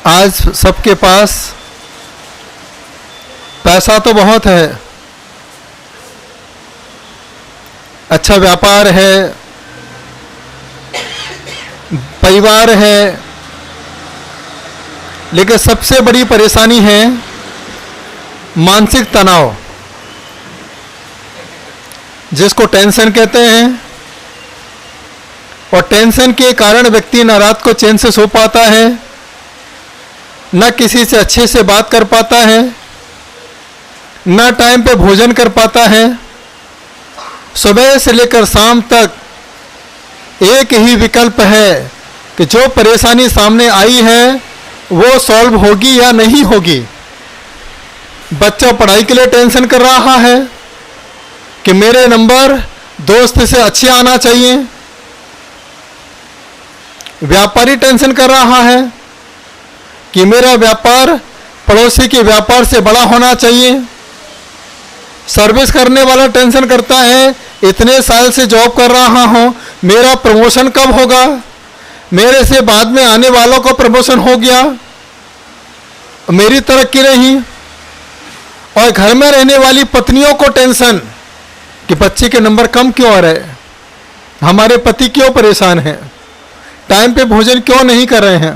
आज सबके पास पैसा तो बहुत है, अच्छा व्यापार है, परिवार है, लेकिन सबसे बड़ी परेशानी है मानसिक तनाव, जिसको टेंशन कहते हैं। और टेंशन के कारण व्यक्ति न रात को चैन से सो पाता है, न किसी से अच्छे से बात कर पाता है, न टाइम पे भोजन कर पाता है। सुबह से लेकर शाम तक एक ही विकल्प है कि जो परेशानी सामने आई है वो सॉल्व होगी या नहीं होगी। बच्चा पढ़ाई के लिए टेंशन कर रहा है कि मेरे नंबर दोस्त से अच्छे आना चाहिए। व्यापारी टेंशन कर रहा है कि मेरा व्यापार पड़ोसी के व्यापार से बड़ा होना चाहिए। सर्विस करने वाला टेंशन करता है, इतने साल से जॉब कर रहा हूं, मेरा प्रमोशन कब होगा, मेरे से बाद में आने वालों को प्रमोशन हो गया, मेरी तरक्की नहीं। और घर में रहने वाली पत्नियों को टेंशन कि बच्चे के नंबर कम क्यों आ रहे, हमारे पति क्यों परेशान हैं, टाइम पे भोजन क्यों नहीं कर रहे हैं।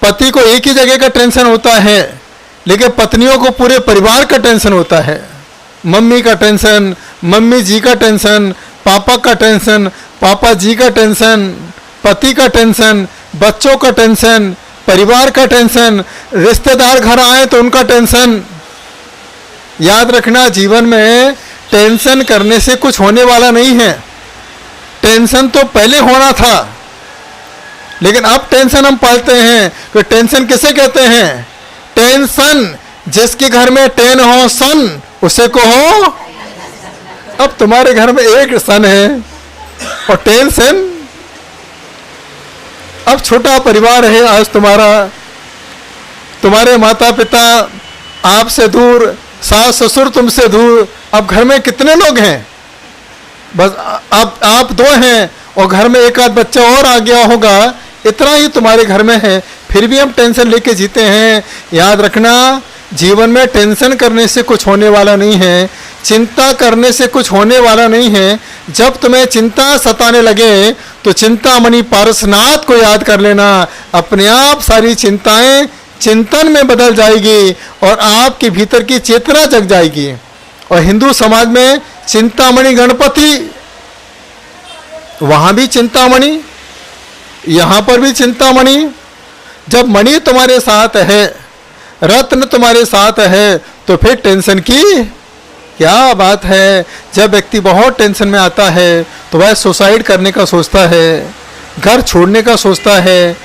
पति को एक ही जगह का टेंशन होता है, लेकिन पत्नियों को पूरे परिवार का टेंशन होता है। मम्मी का टेंशन, मम्मी जी का टेंशन, पापा का टेंशन, पापा जी का टेंशन, पति का टेंशन, बच्चों का टेंशन, परिवार का टेंशन, रिश्तेदार घर आए तो उनका टेंशन। याद रखना, जीवन में टेंशन करने से कुछ होने वाला नहीं है। टेंशन तो पहले होना था, लेकिन अब टेंशन हम पालते हैं। तो टेंशन किसे कहते हैं? टेंशन, जिसके घर में टेन हो सन उसे को हो। अब तुम्हारे घर में एक सन है और टेंशन। अब छोटा परिवार है आज तुम्हारे माता पिता आपसे दूर, सास ससुर तुमसे दूर। अब घर में कितने लोग हैं? बस अब आप दो हैं और घर में एक आध बच्चा और आ गया होगा, इतना ही तुम्हारे घर में है, फिर भी हम टेंशन लेके जीते हैं। याद रखना, जीवन में टेंशन करने से कुछ होने वाला नहीं है, चिंता करने से कुछ होने वाला नहीं है। जब तुम्हें चिंता सताने लगे तो चिंतामणि पारसनाथ को याद कर लेना, अपने आप सारी चिंताएं चिंतन में बदल जाएगी और आपके भीतर की चेतना जग जाएगी। और हिंदू समाज में चिंतामणि गणपति, वहां भी चिंतामणि, यहां पर भी चिंतामणि। जब मणि तुम्हारे साथ है, रत्न तुम्हारे साथ है, तो फिर टेंशन की क्या बात है। जब व्यक्ति बहुत टेंशन में आता है तो वह सुसाइड करने का सोचता है, घर छोड़ने का सोचता है,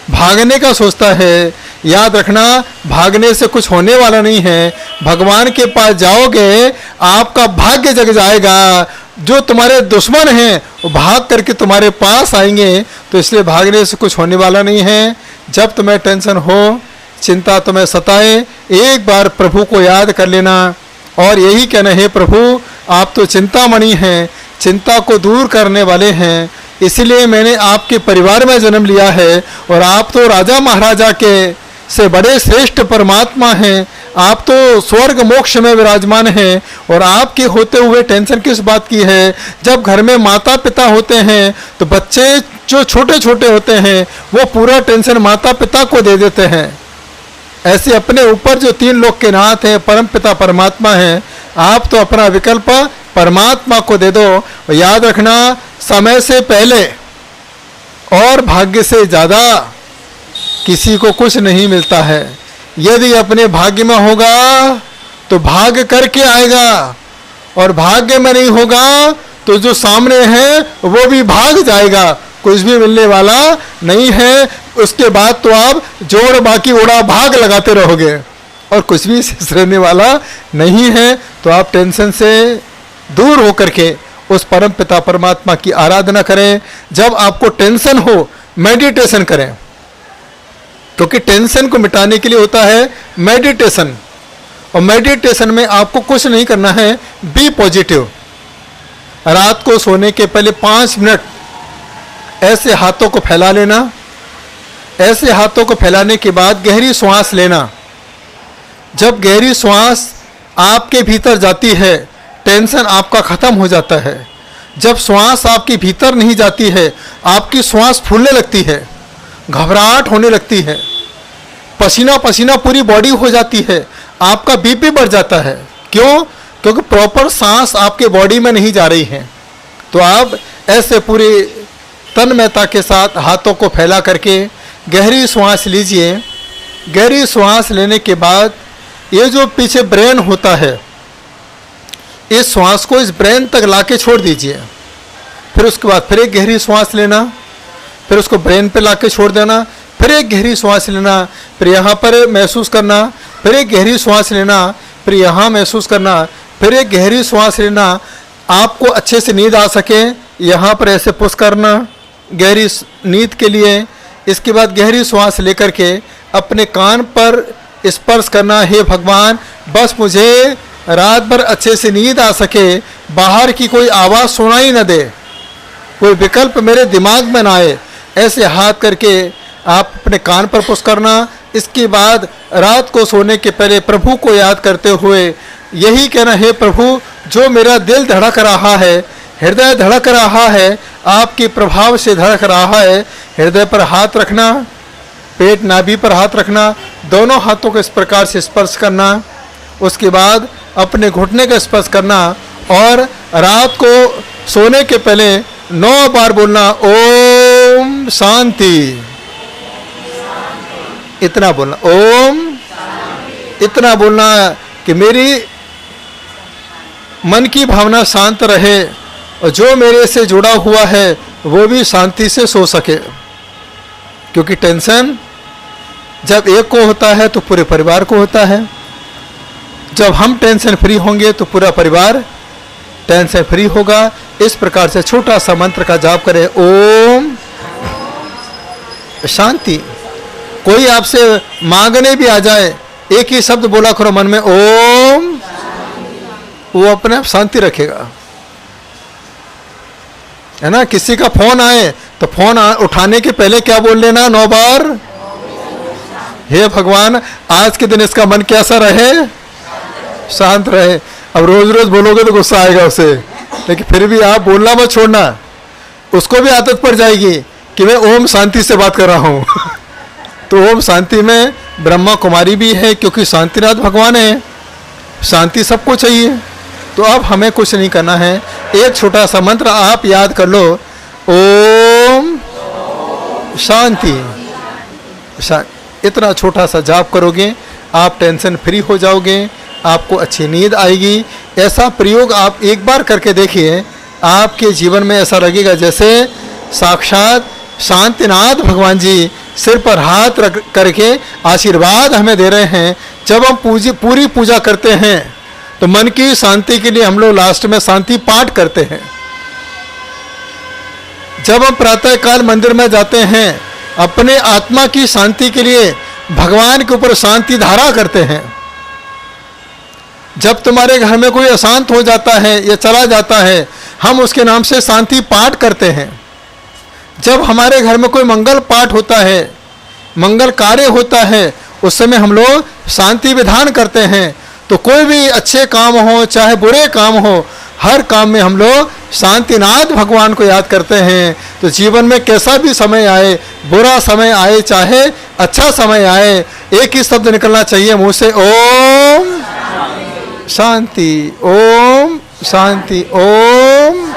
भागने का सोचता है। याद रखना, भागने से कुछ होने वाला नहीं है। भगवान के पास जाओगे, आपका भाग्य जग जाएगा। जो तुम्हारे दुश्मन हैं वो भाग करके तुम्हारे पास आएंगे, तो इसलिए भागने से कुछ होने वाला नहीं है। जब तुम्हें टेंशन हो, चिंता तुम्हें सताए, एक बार प्रभु को याद कर लेना और यही कहना है, प्रभु आप तो चिंतामणि हैं, चिंता को दूर करने वाले हैं, इसलिए मैंने आपके परिवार में जन्म लिया है। और आप तो राजा महाराजा के से बड़े श्रेष्ठ परमात्मा हैं, आप तो स्वर्ग मोक्ष में विराजमान हैं। और आपके होते हुए टेंशन किस बात की है? जब घर में माता पिता होते हैं तो बच्चे जो छोटे छोटे होते हैं वो पूरा टेंशन माता पिता को दे देते हैं। ऐसे अपने ऊपर जो तीन लोक के नाथ हैं, परम पिता परमात्मा हैं, आप तो अपना विकल्प परमात्मा को दे दो। याद रखना, समय से पहले और भाग्य से ज़्यादा किसी को कुछ नहीं मिलता है। यदि अपने भाग्य में होगा तो भाग्य करके आएगा, और भाग्य में नहीं होगा तो जो सामने है वो भी भाग जाएगा, कुछ भी मिलने वाला नहीं है। उसके बाद तो आप जोड़ बाकी उड़ा भाग लगाते रहोगे और कुछ भी शेष रहने वाला नहीं है। तो आप टेंशन से दूर होकर के उस परम पिता परमात्मा की आराधना करें। जब आपको टेंशन हो, मेडिटेशन करें, क्योंकि टेंशन को मिटाने के लिए होता है मेडिटेशन। और मेडिटेशन में आपको कुछ नहीं करना है, बी पॉजिटिव। रात को सोने के पहले 5 मिनट ऐसे हाथों को फैला लेना, ऐसे हाथों को फैलाने के बाद गहरी श्वास लेना। जब गहरी श्वास आपके भीतर जाती है, टेंशन आपका ख़त्म हो जाता है। जब श्वास आपके भीतर नहीं जाती है, आपकी श्वास फूलने लगती है, घबराहट होने लगती है, पसीना पसीना पूरी बॉडी हो जाती है, आपका बीपी बढ़ जाता है। क्यों? क्योंकि प्रॉपर सांस आपके बॉडी में नहीं जा रही है। तो आप ऐसे पूरी तन्मयता के साथ हाथों को फैला करके गहरी श्वास लीजिए। गहरी श्वास लेने के बाद ये जो पीछे ब्रेन होता है, इस श्वास को इस ब्रेन तक लाके छोड़ दीजिए। फिर उसके बाद फिर एक गहरी श्वास लेना, फिर उसको ब्रेन पे लाके छोड़ देना, फिर एक गहरी श्वास लेना, फिर यहाँ पर महसूस करना, फिर एक गहरी श्वास लेना, फिर यहाँ महसूस करना, फिर एक गहरी श्वास लेना। आपको अच्छे से नींद आ सके, यहाँ पर ऐसे पुश करना गहरी नींद के लिए। इसके बाद गहरी श्वास लेकर के अपने कान पर स्पर्श करना, हे भगवान बस मुझे रात भर अच्छे से नींद आ सके, बाहर की कोई आवाज़ सुनाई न दे, कोई विकल्प मेरे दिमाग में ना आए। ऐसे हाथ करके आप अपने कान पर पुश करना। इसके बाद रात को सोने के पहले प्रभु को याद करते हुए यही कहना, हे प्रभु जो मेरा दिल धड़क रहा है, हृदय धड़क रहा है, आपके प्रभाव से धड़क रहा है। हृदय पर हाथ रखना, पेट नाभि पर हाथ रखना, दोनों हाथों को इस प्रकार से स्पर्श करना। उसके बाद अपने घुटने का स्पर्श करना और रात को सोने के पहले 9 बार बोलना, ओम शांति। इतना बोलना, ओम, इतना बोलना कि मेरी मन की भावना शांत रहे और जो मेरे से जुड़ा हुआ है वो भी शांति से सो सके। क्योंकि टेंशन जब एक को होता है तो पूरे परिवार को होता है। जब हम टेंशन फ्री होंगे तो पूरा परिवार टेंशन फ्री होगा। इस प्रकार से छोटा सा मंत्र का जाप करें, ओम शांति। कोई आपसे मांगने भी आ जाए, एक ही शब्द बोला करो मन में, ओम, वो अपने आप शांति रखेगा, है ना। किसी का फोन आए तो फोन उठाने के पहले क्या बोल लेना, 9 बार, हे भगवान आज के दिन इसका मन कैसा रहे, शांत रहे। अब रोज रोज बोलोगे तो गुस्सा आएगा उसे, लेकिन फिर भी आप बोलना मत छोड़ना, उसको भी आदत पड़ जाएगी कि मैं ओम शांति से बात कर रहा हूँ। तो ओम शांति में ब्रह्मा कुमारी भी है, क्योंकि शांतिनाथ भगवान है, शांति सबको चाहिए। तो अब हमें कुछ नहीं करना है, एक छोटा सा मंत्र आप याद कर लो, ओम शांति। इतना छोटा सा जाप करोगे आप टेंशन फ्री हो जाओगे, आपको अच्छी नींद आएगी। ऐसा प्रयोग आप एक बार करके देखिए, आपके जीवन में ऐसा लगेगा जैसे साक्षात शांतिनाथ भगवान जी सिर पर हाथ रख करके आशीर्वाद हमें दे रहे हैं। जब हम पूरी पूजा करते हैं तो मन की शांति के लिए हम लोग लास्ट में शांति पाठ करते हैं। जब हम प्रातःकाल मंदिर में जाते हैं अपने आत्मा की शांति के लिए भगवान के ऊपर शांति धारा करते हैं। जब तुम्हारे घर में कोई अशांत हो जाता है या चला जाता है, हम उसके नाम से शांति पाठ करते हैं। जब हमारे घर में कोई मंगल पाठ होता है, मंगल कार्य होता है, उस समय हम लोग शांति विधान करते हैं। तो कोई भी अच्छे काम हो चाहे बुरे काम हो, हर काम में हम लोग शांतिनाथ भगवान को याद करते हैं। तो जीवन में कैसा भी समय आए, बुरा समय आए चाहे अच्छा समय आए, एक ही शब्द निकलना चाहिए मुंह से, ओम शांति, ओम शांति, ओम।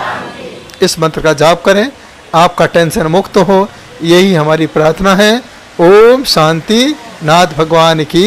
इस मंत्र का जाप करें, आपका टेंशन मुक्त हो, यही हमारी प्रार्थना है। ओम शांति नाथ भगवान की।